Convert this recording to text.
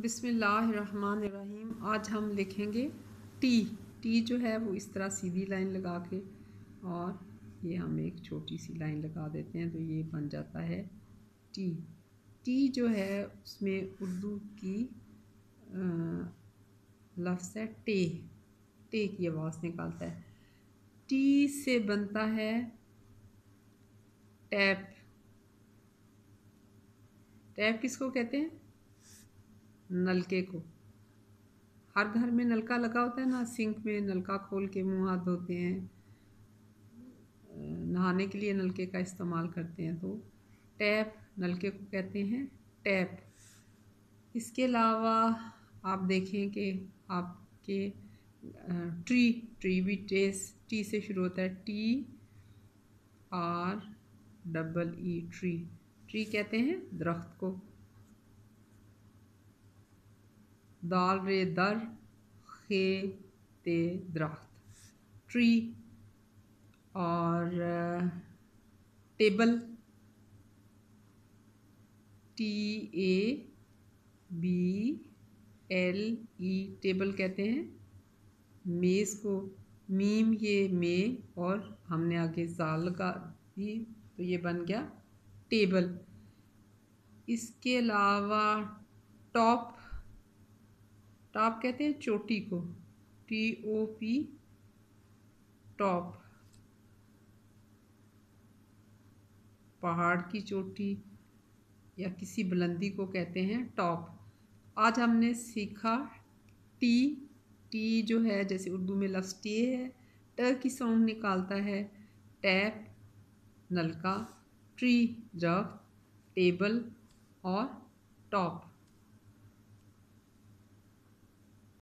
बिस्मिल्लाहिर्रहमानिर्रहीम। आज हम लिखेंगे टी। टी जो है वो इस तरह सीधी लाइन लगा के, और ये हम एक छोटी सी लाइन लगा देते हैं तो ये बन जाता है टी। टी जो है उसमें उर्दू की लफ्ज़ है टे। टे की आवाज़ निकालता है। टी से बनता है टैप। टैप किसको कहते हैं? नलके को। हर घर में नलका लगा होता है ना, सिंक में नलका खोल के मुंह हाथ धोते हैं, नहाने के लिए नलके का इस्तेमाल करते हैं, तो टैप नलके को कहते हैं टैप। इसके अलावा आप देखें कि आपके ट्री, ट्री भी टी से शुरू होता है, TREE, ट्री। ट्री कहते हैं दरख्त को। दाल रे दर खे ते दरख्त, ट्री। और टेबल, TABLE, टेबल कहते हैं मेज़ को। मीम ये मे और हमने आगे जाल लगा दी तो ये बन गया टेबल। इसके अलावा टॉप, टॉप कहते हैं चोटी को, TOP, टॉप। पहाड़ की चोटी या किसी बुलंदी को कहते हैं टॉप। आज हमने सीखा टी। टी जो है जैसे उर्दू में लफ्ज़ टी है, ट की साउंड निकालता है। टैप नलका, ट्री दरख्त, टेबल और टॉप।